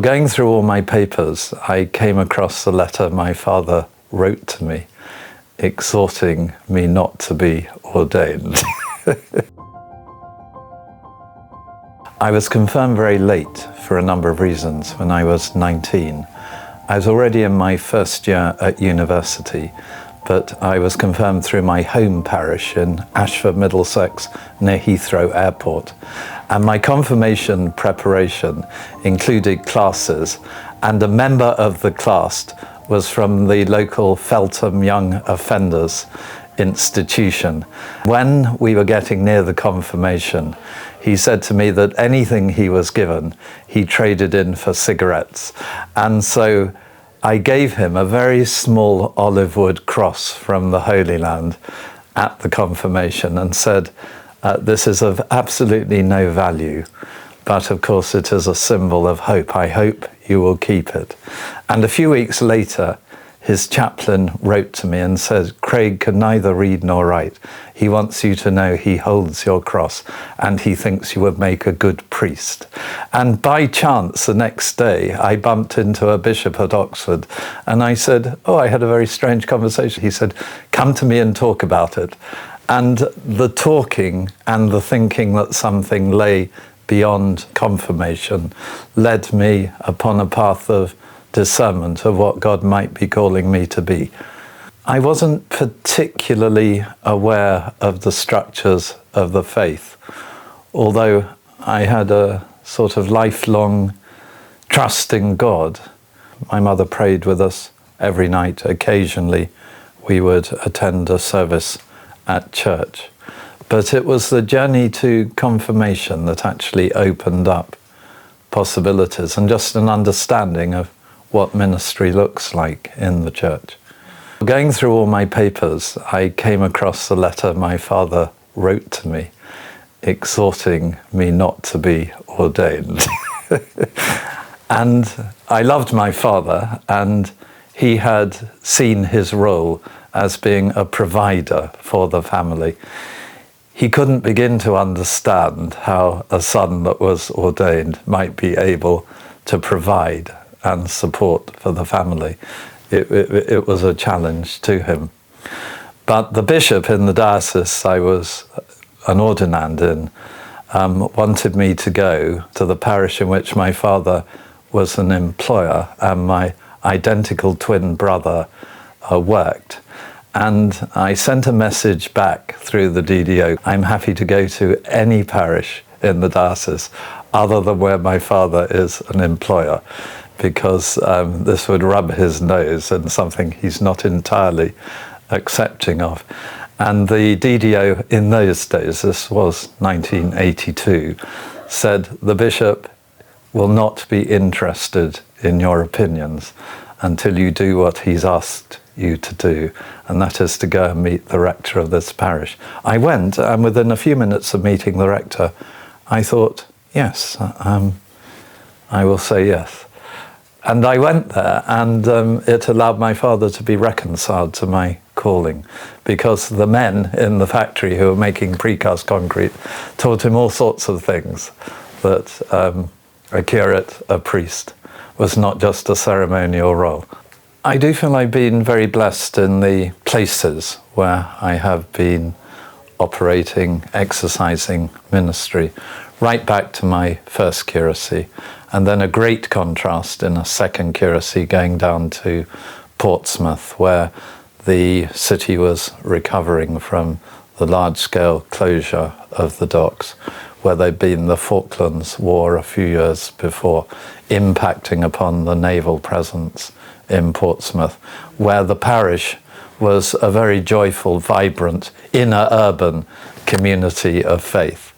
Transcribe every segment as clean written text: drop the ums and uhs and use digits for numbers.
Going through all my papers, I came across the letter my father wrote to me, exhorting me not to be ordained. I was confirmed very late for a number of reasons when I was 19. I was already in my first year at university, but I was confirmed through my home parish in Ashford, Middlesex, near Heathrow Airport. And my confirmation preparation included classes, and a member of the class was from the local Feltham Young Offenders institution. When we were getting near the confirmation, he said to me that anything he was given, he traded in for cigarettes. And so I gave him a very small olive wood cross from the Holy Land at the confirmation and said, this is of absolutely no value, but of course it is a symbol of hope. I hope you will keep it. And a few weeks later, his chaplain wrote to me and said, Craig can neither read nor write. He wants you to know he holds your cross and he thinks you would make a good priest. And by chance, the next day, I bumped into a bishop at Oxford and I said, oh, I had a very strange conversation. He said, come to me and talk about it. And the talking and the thinking that something lay beyond confirmation led me upon a path of discernment of what God might be calling me to be. I wasn't particularly aware of the structures of the faith, although I had a sort of lifelong trust in God. My mother prayed with us every night. Occasionally we would attend a service at church. But it was the journey to confirmation that actually opened up possibilities and just an understanding of what ministry looks like in the church. Going through all my papers, I came across the letter my father wrote to me, exhorting me not to be ordained. And I loved my father, and he had seen his role as being a provider for the family. He couldn't begin to understand how a son that was ordained might be able to provide and support for the family. It was a challenge to him. But the bishop in the diocese I was an ordinand in wanted me to go to the parish in which my father was an employer and my identical twin brother worked. And I sent a message back through the DDO. I'm happy to go to any parish in the diocese other than where my father is an employer, because this would rub his nose in something he's not entirely accepting of. And the DDO in those days, this was 1982, said the bishop will not be interested in your opinions until you do what he's asked you to do, and that is to go and meet the rector of this parish. I went, and within a few minutes of meeting the rector, I thought, yes, I will say yes. And I went there, and it allowed my father to be reconciled to my calling, because the men in the factory who were making precast concrete taught him all sorts of things, that a curate, a priest, was not just a ceremonial role. I do feel I've been very blessed in the places where I have been operating, exercising ministry, right back to my first curacy, and then a great contrast in a second curacy going down to Portsmouth, where the city was recovering from the large-scale closure of the docks, where there'd been the Falklands War a few years before, impacting upon the naval presence in Portsmouth, where the parish was a very joyful, vibrant, inner urban community of faith.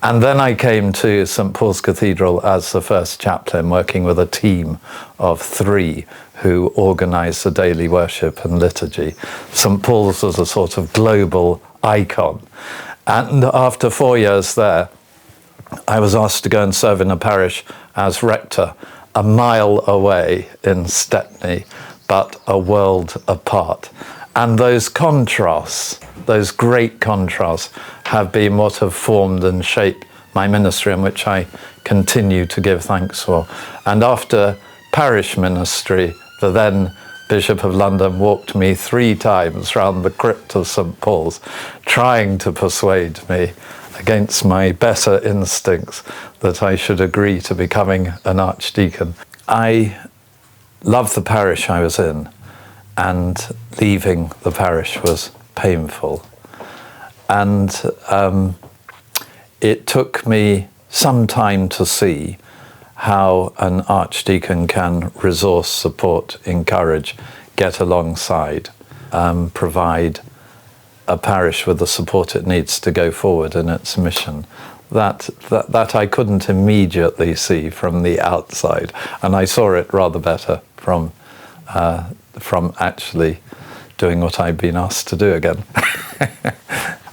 And then I came to St. Paul's Cathedral as the first chaplain, working with a team of 3 who organised the daily worship and liturgy. St. Paul's was a sort of global icon. And after 4 years there, I was asked to go and serve in a parish as rector, a mile away in Stepney, but a world apart. And those contrasts, those great contrasts, have been what have formed and shaped my ministry in which I continue to give thanks for. And after parish ministry, the then Bishop of London walked me 3 times round the crypt of St. Paul's, trying to persuade me, against my better instincts, that I should agree to becoming an archdeacon. I loved the parish I was in, and leaving the parish was painful. And it took me some time to see how an archdeacon can resource, support, encourage, get alongside, provide a parish with the support it needs to go forward in its mission. That I couldn't immediately see from the outside, and I saw it rather better from actually doing what I'd been asked to do again.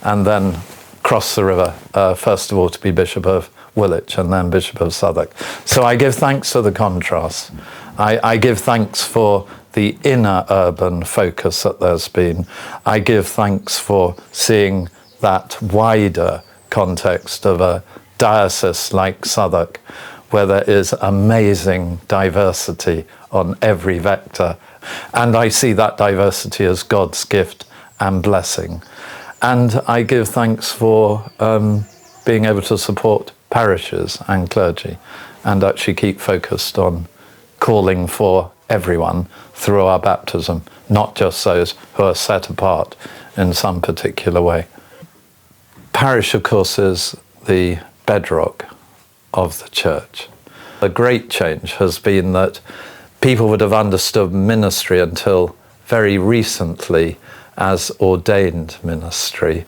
And then cross the river, first of all to be Bishop of Woolwich and then Bishop of Southwark. So I give thanks for the contrast. I give thanks for the inner urban focus that there's been. I give thanks for seeing that wider context of a diocese like Southwark, where there is amazing diversity on every vector. And I see that diversity as God's gift and blessing. And I give thanks for being able to support parishes and clergy and actually keep focused on calling for everyone through our baptism, not just those who are set apart in some particular way. Parish, of course, is the bedrock of the church. A great change has been that people would have understood ministry until very recently as ordained ministry.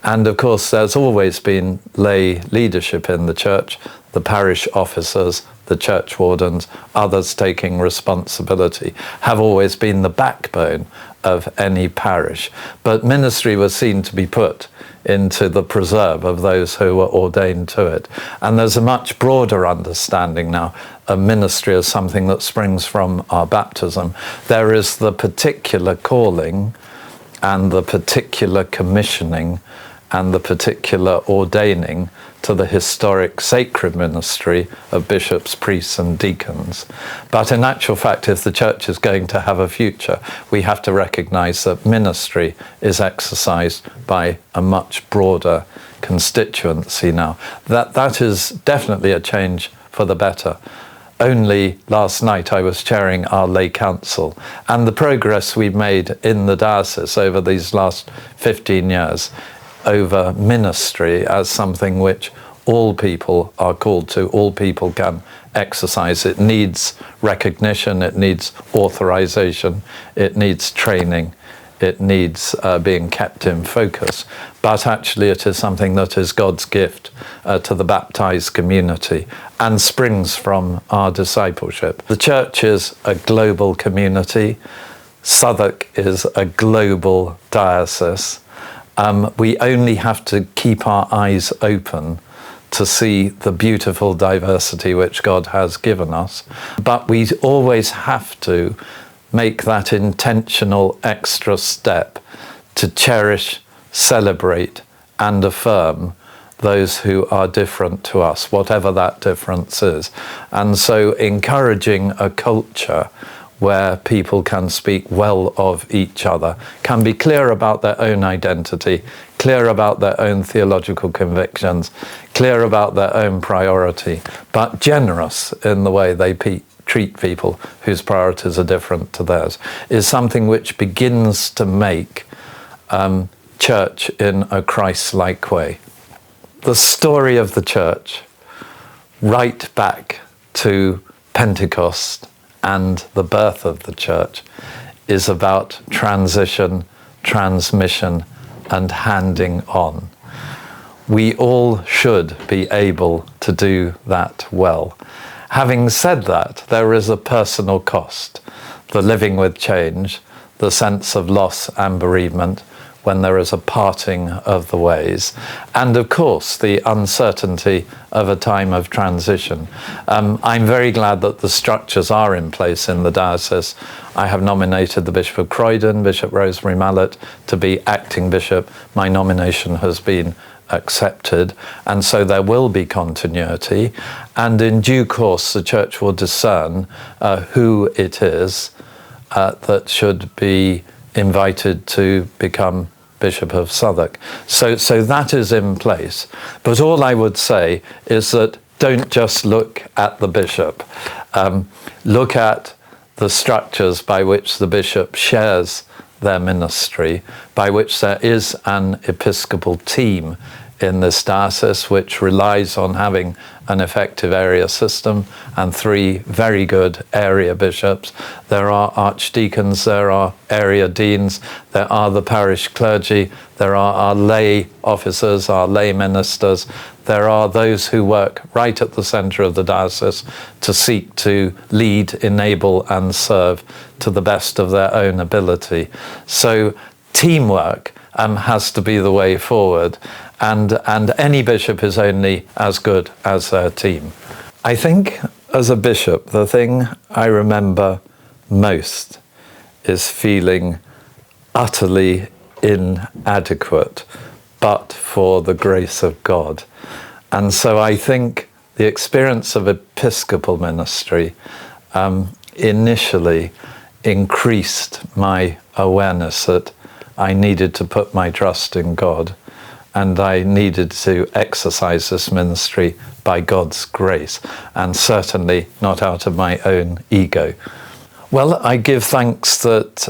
And of course, there's always been lay leadership in the church, the parish officers, the church wardens, others taking responsibility, have always been the backbone of any parish. But ministry was seen to be put into the preserve of those who were ordained to it. And there's a much broader understanding now of ministry as something that springs from our baptism. There is the particular calling and the particular commissioning and the particular ordaining to the historic sacred ministry of bishops, priests and deacons. But in actual fact, if the church is going to have a future, we have to recognise that ministry is exercised by a much broader constituency now. That is definitely a change for the better. Only last night I was chairing our lay council, and the progress we've made in the diocese over these last 15 years over ministry as something which all people are called to, all people can exercise. It needs recognition, it needs authorization, it needs training, it needs being kept in focus. But actually it is something that is God's gift to the baptized community and springs from our discipleship. The church is a global community. Southwark is a global diocese. We only have to keep our eyes open to see the beautiful diversity which God has given us. But we always have to make that intentional extra step to cherish, celebrate, and affirm those who are different to us, whatever that difference is. And so encouraging a culture where people can speak well of each other, can be clear about their own identity, clear about their own theological convictions, clear about their own priority, but generous in the way they treat people whose priorities are different to theirs, is something which begins to make church in a Christ-like way. The story of the church, right back to Pentecost and the birth of the church, is about transition, transmission, and handing on. We all should be able to do that well. Having said that, there is a personal cost, the living with change, the sense of loss and bereavement when there is a parting of the ways, and of course the uncertainty of a time of transition. I'm very glad that the structures are in place in the diocese. I have nominated the Bishop of Croydon, Bishop Rosemary Mallet, to be acting bishop. My nomination has been accepted, and so there will be continuity, and in due course the Church will discern who it is that should be invited to become Bishop of Southwark. So that is in place. But all I would say is that don't just look at the bishop. Look at the structures by which the bishop shares their ministry, by which there is an episcopal team in this diocese which relies on having an effective area system and 3 very good area bishops. There are archdeacons, there are area deans, there are the parish clergy, there are our lay officers, our lay ministers, there are those who work right at the centre of the diocese to seek to lead, enable and serve to the best of their own ability. So teamwork has to be the way forward, and any bishop is only as good as their team. I think as a bishop, the thing I remember most is feeling utterly inadequate but for the grace of God. And so I think the experience of Episcopal ministry initially increased my awareness that I needed to put my trust in God, and I needed to exercise this ministry by God's grace, and certainly not out of my own ego. Well, I give thanks that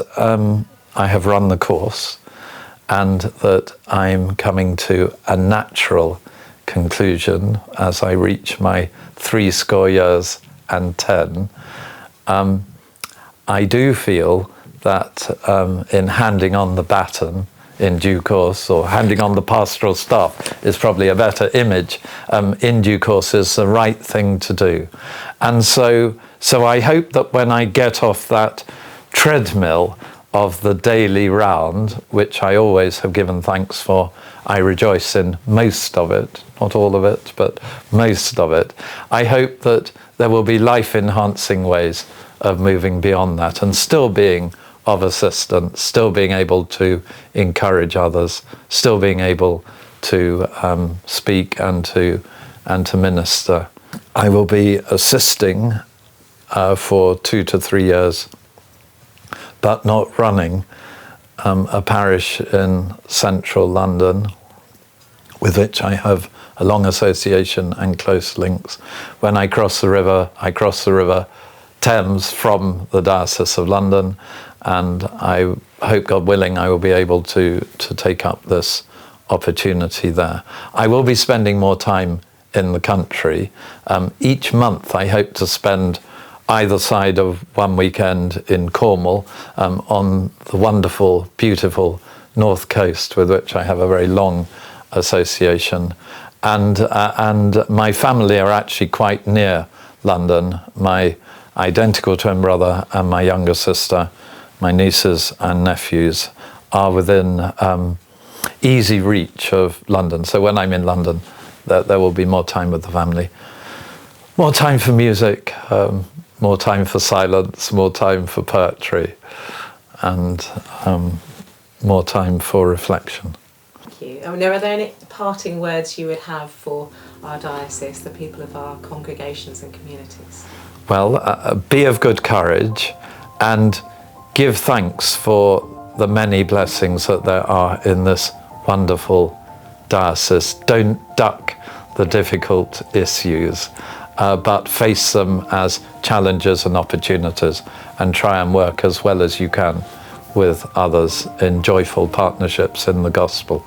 I have run the course and that I'm coming to a natural conclusion as I reach my 70 years and 10. I do feel that in handing on the baton in due course, or handing on the pastoral staff is probably a better image, in due course is the right thing to do. And so I hope that when I get off that treadmill of the daily round, which I always have given thanks for, I rejoice in most of it, not all of it, but most of it. I hope that there will be life-enhancing ways of moving beyond that and still being of assistance, still being able to encourage others, still being able to speak and to minister. I will be assisting for 2 to 3 years, but not running a parish in central London, with which I have a long association and close links. When I cross the river Thames from the Diocese of London, and I hope, God willing, I will be able to take up this opportunity there. I will be spending more time in the country. Each month I hope to spend either side of one weekend in Cornwall, on the wonderful, beautiful north coast with which I have a very long association. And my family are actually quite near London. My identical twin brother and my younger sister, my nieces and nephews, are within easy reach of London. So when I'm in London, there will be more time with the family. More time for music, more time for silence, more time for poetry, and more time for reflection. Thank you. I mean, are there any parting words you would have for our diocese, the people of our congregations and communities? Well, be of good courage and give thanks for the many blessings that there are in this wonderful diocese. Don't duck the difficult issues, but face them as challenges and opportunities, and try and work as well as you can with others in joyful partnerships in the gospel.